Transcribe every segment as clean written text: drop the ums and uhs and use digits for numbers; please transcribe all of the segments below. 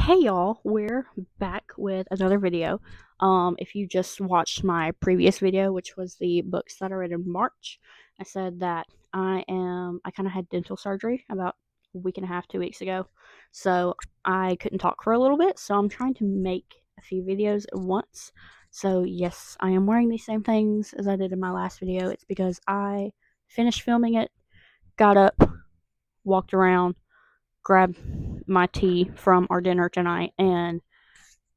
Hey y'all, we're back with another video. If you just watched my previous video, which was the books that I read in March, I said that I kind of had dental surgery about a week and a half, 2 weeks ago. So I couldn't talk for a little bit, so I'm trying to make a few videos at once. So yes, I am wearing these same things as I did in my last video. It's because I finished filming it, got up, walked around, grabbed my tea from our dinner tonight, and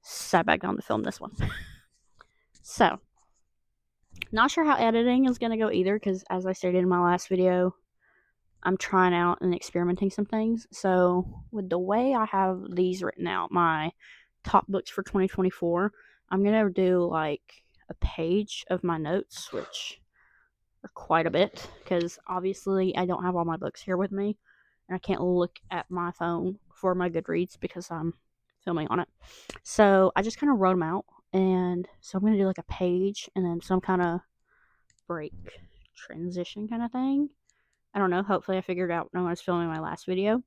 sat back down to film this one. So, not sure how editing is going to go either, because as I stated in my last video, I'm trying out and experimenting some things. So, with the way I have these written out, my top books for 2024, I'm going to do like a page of my notes, which are quite a bit, because obviously I don't have all my books here with me, and I can't look at my phone for my Goodreads because I'm filming on it. So I just kind of wrote them out, and so I'm going to do like a page and then some kind of break transition kind of thing. I don't know. Hopefully, I figured out when I was filming my last video,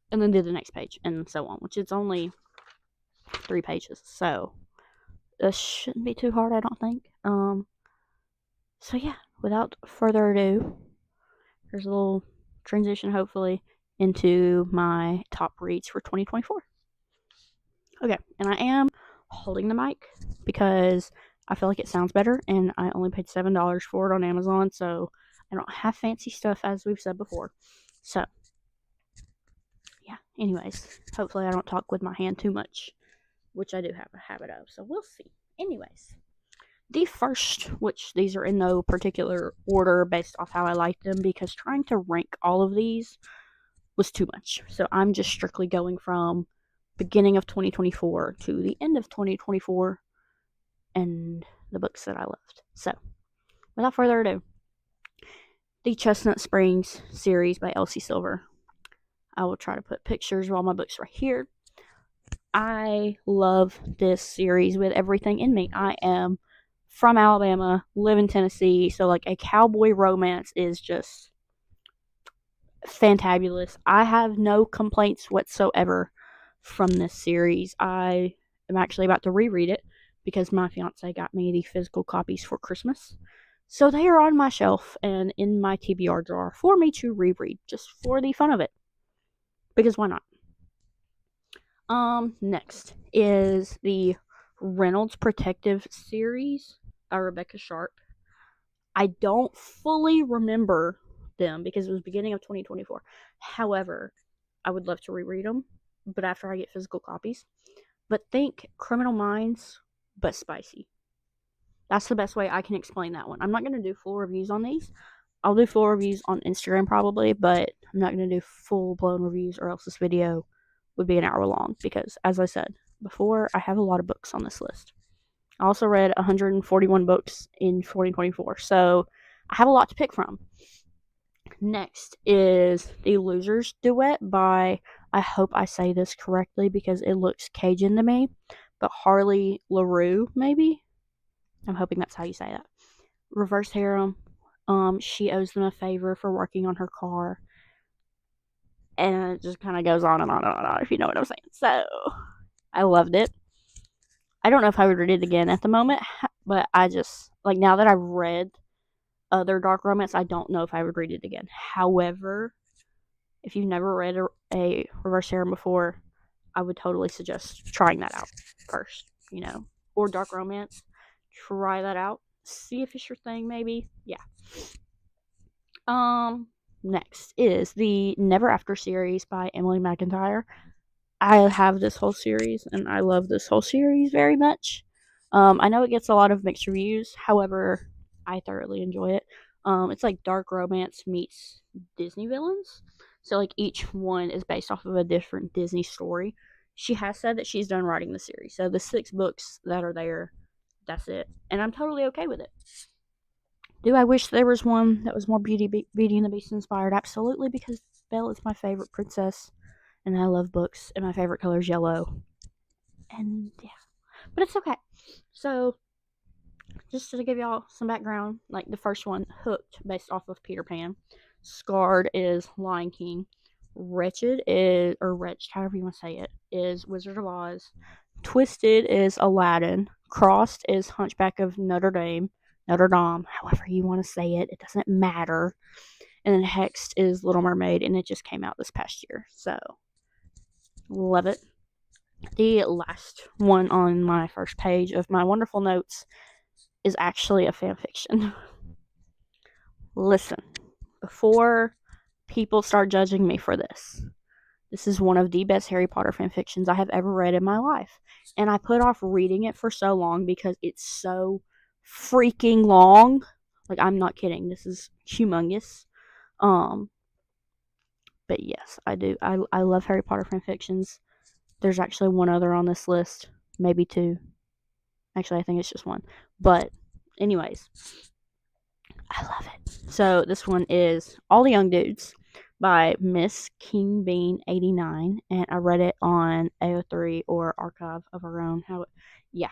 and then do the next page and so on, which it's only 3 pages, so this shouldn't be too hard, I don't think. So yeah, without further ado, here's a little transition, hopefully, into my top reads for 2024. Okay, and I am holding the mic because I feel like it sounds better, and I only paid $7 for it on Amazon, so I don't have fancy stuff, as we've said before. So, yeah, anyways, hopefully I don't talk with my hand too much, which I do have a habit of, so we'll see. Anyways, the first, which these are in no particular order based off how I like them, because trying to rank all of these was too much. So I'm just strictly going from beginning of 2024 to the end of 2024 and the books that I loved. So, without further ado, the Chestnut Springs series by Elsie Silver. I will try to put pictures of all my books right here. I love this series with everything in me. I am from Alabama, live in Tennessee, so like a cowboy romance is just fantabulous. I have no complaints whatsoever from this series. I am actually about to reread it because my fiance got me the physical copies for Christmas. So they are on my shelf and in my TBR drawer for me to reread, just for the fun of it. Because why not? Next is the Reynolds Protective series by Rebecca Sharp. I don't fully remember them because it was beginning of 2024. However, I would love to reread them, but after I get physical copies. But think Criminal Minds, but spicy. That's the best way I can explain that one. I'm not going to do full reviews on these. I'll do full reviews on Instagram probably, but I'm not going to do full-blown reviews, or else this video would be an hour long because, as I said before, I have a lot of books on this list. I also read 141 books in 2024, so I have a lot to pick from. Next is The Losers Duet by, I hope I say this correctly because it looks Cajun to me, but Harley LaRue, maybe? I'm hoping that's how you say that. Reverse harem. She owes them a favor for working on her car. And it just kind of goes on and on and on, if you know what I'm saying. So, I loved it. I don't know if I would read it again at the moment, but I just, like, now that I've read other dark romance, I don't know if I would read it again. However, if you've never read a reverse harem before, I would totally suggest trying that out first, or dark romance. Try that out. See if it's your thing, maybe. Yeah. Next is the Never After series by Emily McIntyre. I have this whole series, and I love this whole series very much. I know it gets a lot of mixed reviews. However, I thoroughly enjoy it. It's like dark romance meets Disney villains. So, like, each one is based off of a different Disney story. She has said that she's done writing the series. So, the 6 books that are there, that's it. And I'm totally okay with it. Do I wish there was one that was more Beauty and the Beast inspired? Absolutely, because Belle is my favorite princess, and I love books, and my favorite color is yellow. And yeah, but it's okay. So, just to give y'all some background, like the first one, Hooked, based off of Peter Pan. Scarred is Lion King. Wretched is, or Wretched, however you want to say it, is Wizard of Oz. Twisted is Aladdin. Crossed is Hunchback of Notre Dame, however you want to say it. It doesn't matter. And then Hexed is Little Mermaid, and it just came out this past year. So, love it. The last one on my first page of my wonderful notes is actually a fan fiction. Listen, before people start judging me for this, this is one of the best Harry Potter fan fictions I have ever read in my life. And I put off reading it for so long because it's so freaking long. Like, I'm not kidding. This is humongous. Um, but yes, I do. I love Harry Potter fan fictions. There's actually one other on this list, maybe two. Actually, I think it's just one. But, anyways, I love it. So, this one is All the Young Dudes by Miss King Bean 89, and I read it on AO3 or Archive of Our Own. Yeah.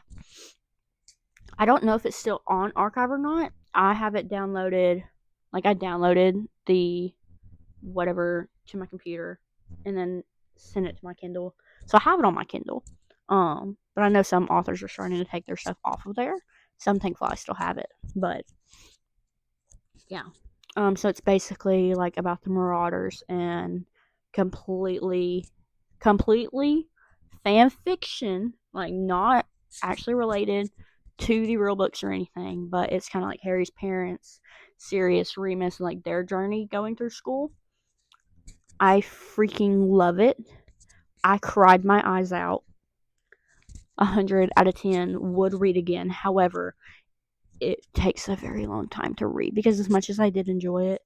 I don't know if it's still on Archive or not. I have it downloaded. Like, I downloaded the whatever to my computer and then sent it to my Kindle. So I have it on my Kindle. But I know some authors are starting to take their stuff off of there. So I'm thankful I still have it. But yeah. So it's basically like about the Marauders and completely fan fiction, like not actually related to the real books or anything, but it's kind of like Harry's parents, Sirius, Remus, and like their journey going through school. I freaking love it. I cried my eyes out. 100 out of 10 would read again. However, it takes a very long time to read because as much as I did enjoy it,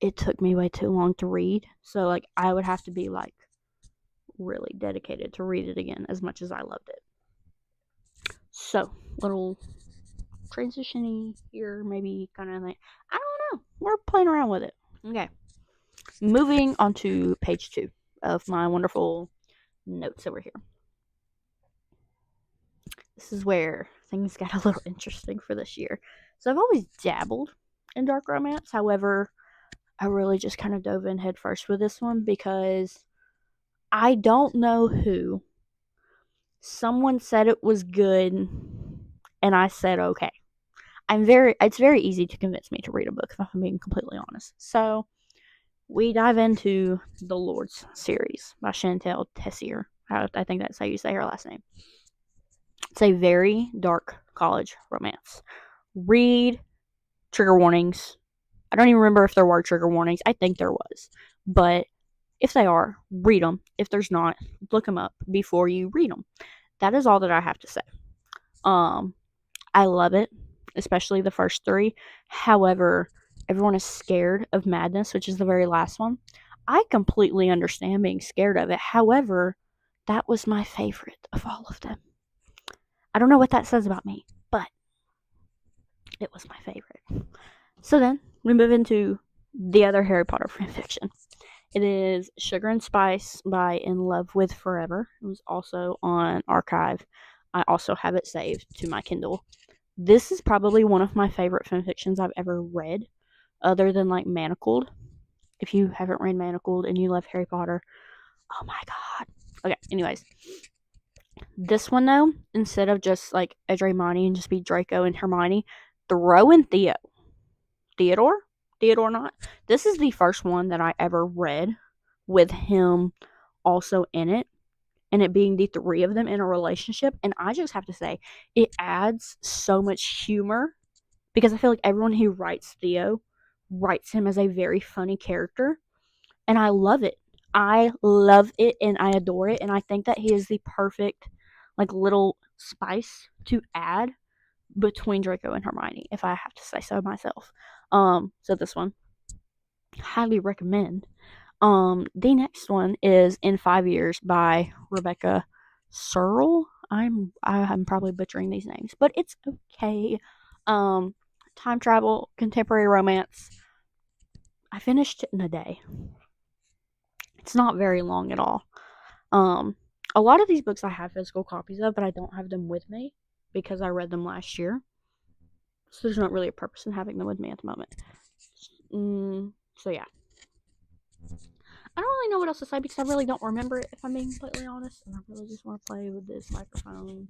it took me way too long to read. So like I would have to be like really dedicated to read it again as much as I loved it. So, little transition-y here, maybe kind of like, I don't know. We're playing around with it. Okay. Moving on to page 2 of my wonderful notes over here. This is where things got a little interesting for this year. So I've always dabbled in dark romance. However, I really just kind of dove in head first with this one because I don't know who. Someone said it was good, and I said okay. It's very easy to convince me to read a book if I'm being completely honest. So we dive into the Lords series by Chantal Tessier. I think that's how you say her last name. It's a very dark college romance. Read trigger warnings. I don't even remember if there were trigger warnings. I think there was. But if they are, read them. If there's not, look them up before you read them. That is all that I have to say. I love it, especially the first 3. However, everyone is scared of Madness, which is the very last one. I completely understand being scared of it. However, that was my favorite of all of them. I don't know what that says about me, but it was my favorite. So then, we move into the other Harry Potter fanfiction. It is Sugar and Spice by In Love With Forever. It was also on Archive. I also have it saved to my Kindle. This is probably one of my favorite fanfictions I've ever read, other than like Manacled. If you haven't read Manacled and you love Harry Potter, oh my god. Okay, anyways. This one though, instead of just like Edramani and just be Draco and Hermione, throw in Theo. Theodore not. This is the first one that I ever read with him also in it, and it being the 3 of them in a relationship. And I just have to say, it adds so much humor because I feel like everyone who writes Theo writes him as a very funny character, and I love it. I love it and I adore it, and I think that he is the perfect like little spice to add between Draco and Hermione, if I have to say so myself. So this one, highly recommend. The next one is In 5 Years by Rebecca Searle. I'm probably butchering these names, but it's okay. Time travel, contemporary romance. I finished it in a day. It's not very long at all. A lot of these books I have physical copies of, but I don't have them with me because I read them last year. So there's not really a purpose in having them with me at the moment. So yeah. I don't really know what else to say because I really don't remember it, if I'm being completely honest. And I really just want to play with this microphone.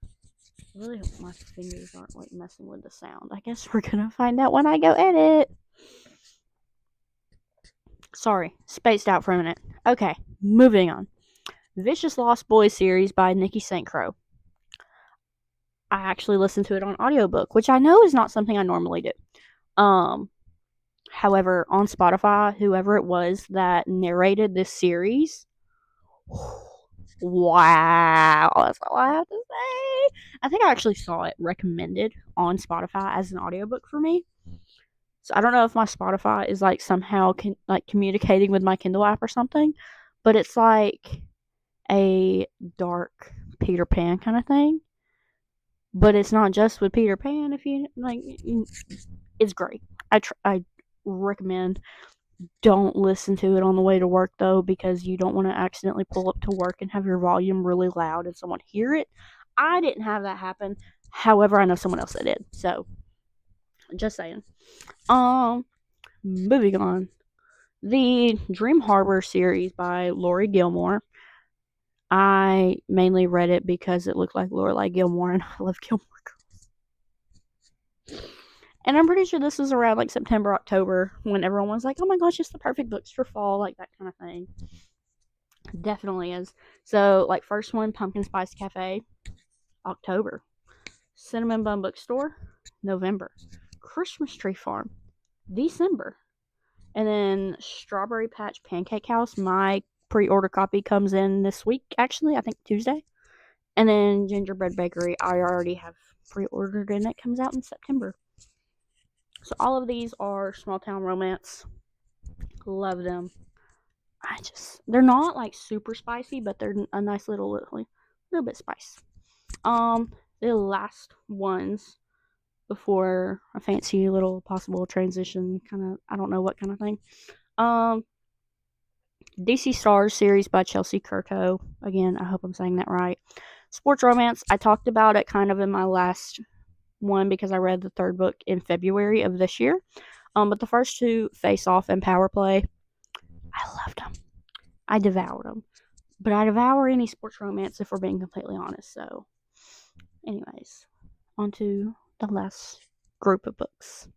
I really hope my fingers aren't like messing with the sound. I guess we're gonna find out when I go edit. Sorry, spaced out for a minute. Okay, moving on. Vicious Lost Boys series by Nikki St. Crow. I actually listened to it on audiobook, which I know is not something I normally do. However, on Spotify, whoever it was that narrated this series, wow, that's all I have to say. I think I actually saw it recommended on Spotify as an audiobook for me. So I don't know if my Spotify is like somehow communicating with my Kindle app or something, but it's like a dark Peter Pan kind of thing. But it's not just with Peter Pan. If you like, it's great. I recommend. Don't listen to it on the way to work though, because you don't want to accidentally pull up to work and have your volume really loud and someone hear it. I didn't have that happen. However, I know someone else that did. So, just saying. Moving on. The Dream Harbor series by Lori Gilmore. I mainly read it because it looked like Lorelai Gilmore, and I love Gilmore Girls. And I'm pretty sure this is around like September, October, when everyone was like, oh my gosh, it's the perfect books for fall, like that kind of thing. Definitely is. So, like, first one, Pumpkin Spice Cafe, October. Cinnamon Bun Bookstore, November. Christmas Tree Farm, December. And then Strawberry Patch Pancake House, my pre-order copy comes in this week, actually, I think Tuesday. And then Gingerbread Bakery, I already have pre-ordered, and it comes out in September. So all of these are small town romance. Love them. They're not like super spicy, but they're a nice little bit spice. The last ones before a fancy little possible transition, kind of, I don't know what kind of thing. DC Stars series by Chelsea Curto. Again, I hope I'm saying that right. Sports romance. I talked about it kind of in my last one because I read the third book in February of this year. But the first two, Face Off and Power Play, I loved them. I devoured them. But I devour any sports romance if we're being completely honest. So, anyways, on to the last group of books.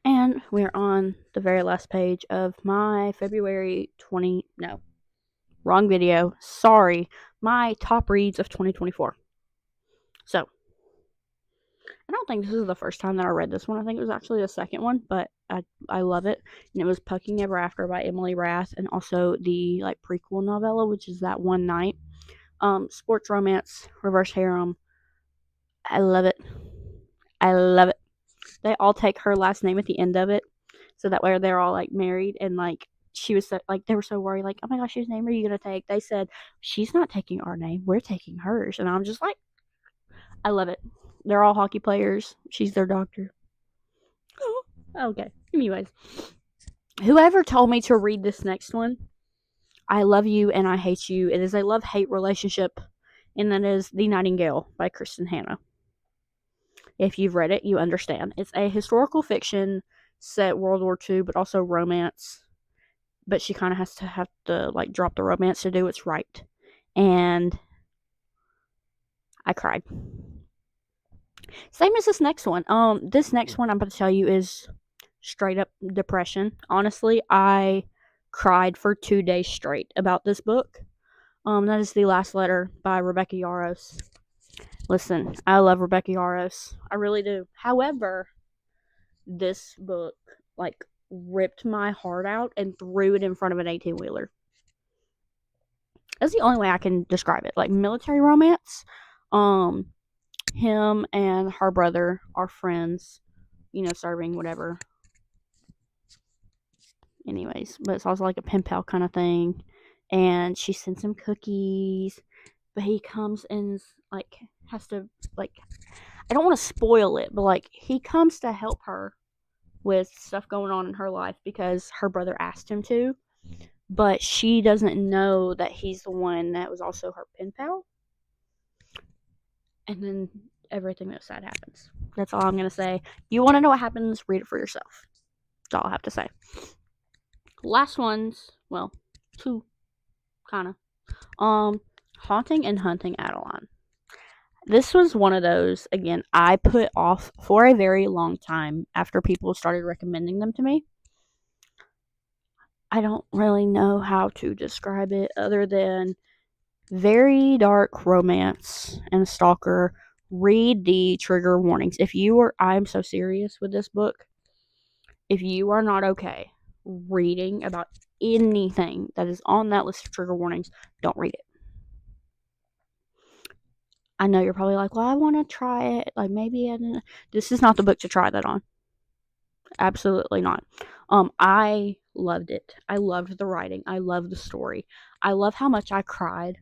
And we're on the very last page of my February 20. No, wrong video. Sorry. My top reads of 2024. So, I don't think this is the first time that I read this one. I think it was actually the second one, but I love it. And it was Pucking Ever After by Emily Rath, and also the like prequel novella, which is That One Night. Sports romance, reverse harem. I love it. I love it. They all take her last name at the end of it, so that way they're all like married, and like she was so, like they were so worried, like, oh my gosh, whose name are you gonna take? They said, she's not taking our name, we're taking hers. And I'm just like, I love it. They're all hockey players. She's their doctor. Oh, okay. Anyways, whoever told me to read this next one, I love you and I hate you. It is a love-hate relationship, and that is The Nightingale by Kristen Hanna. If you've read it, you understand. It's a historical fiction set World War II, but also romance. But she kind of have to like drop the romance to do what's right. And I cried. Same as this next one. This next one I'm about to tell you is straight up depression. Honestly, I cried for 2 days straight about this book. That is The Last Letter by Rebecca Yarros. Listen, I love Rebecca Yarros. I really do. However, this book like ripped my heart out and threw it in front of an 18-wheeler. That's the only way I can describe it. Like military romance. Him and her brother are friends, serving whatever. Anyways, but it's also like a pen pal kind of thing. And she sends him cookies, but he comes and like has to like, I don't want to spoil it, but like he comes to help her with stuff going on in her life because her brother asked him to, but she doesn't know that he's the one that was also her pen pal. And then everything that's sad happens. That's all I'm going to say. You want to know what happens, read it for yourself. That's all I have to say. Last ones Well, two, kind of. Haunting and Hunting Adeline. This was one of those, again, I put off for a very long time after people started recommending them to me. I don't really know how to describe it other than very dark romance and stalker. Read the trigger warnings. I'm so serious with this book. If you are not okay reading about anything that is on that list of trigger warnings, don't read it. I know you're probably like, well, I want to try it. Like, maybe this is not the book to try that on. Absolutely not. I loved it. I loved the writing. I loved the story. I love how much I cried.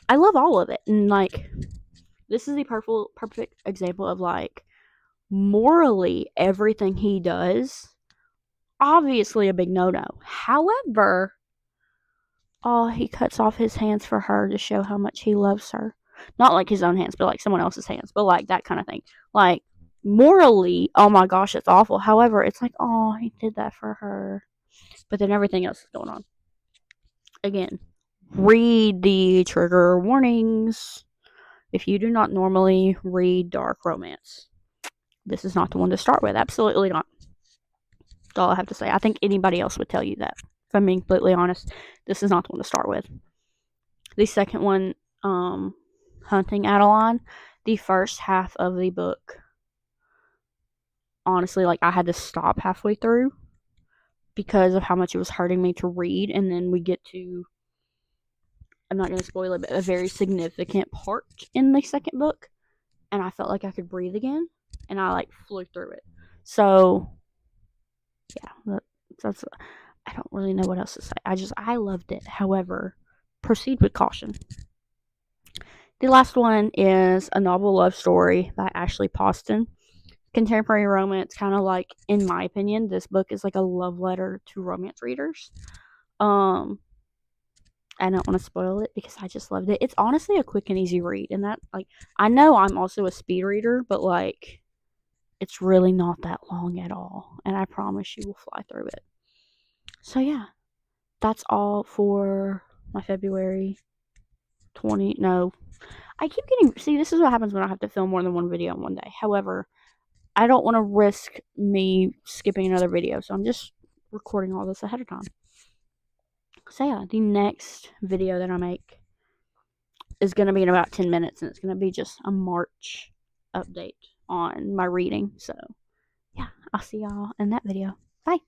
I love all of it. And, like, this is the perfect example of, like, morally, everything he does, obviously a big no-no. However, oh, he cuts off his hands for her to show how much he loves her. Not like his own hands, but like someone else's hands, but like that kind of thing. Like, morally, oh my gosh, it's awful. However, it's like, oh, he did that for her. But then everything else is going on. Again, read the trigger warnings. If you do not normally read dark romance, this is not the one to start with. Absolutely not. That's all I have to say. I think anybody else would tell you that. If I'm being completely honest, this is not the one to start with. The second one, Hunting Adeline, the first half of the book, honestly, like, I had to stop halfway through because of how much it was hurting me to read. And then we get to, I'm not going to spoil it, but a very significant part in the second book. And I felt like I could breathe again. And I, like, flew through it. So, yeah, that's, I don't really know what else to say. I loved it. However, proceed with caution. The last one is A Novel Love Story by Ashley Poston. Contemporary romance, kind of like, in my opinion, this book is like a love letter to romance readers. I don't want to spoil it because I just loved it. It's honestly a quick and easy read, and that, like, I know I'm also a speed reader, but, like, it's really not that long at all, and I promise you will fly through it. So yeah, that's all for my February 20. No, I keep getting. See, this is what happens when I have to film more than one video in one day. However, I don't want to risk me skipping another video, so I'm just recording all this ahead of time. So yeah, the next video that I make is going to be in about 10 minutes, and it's going to be just a March update on my reading. So yeah, I'll see y'all in that video. Bye.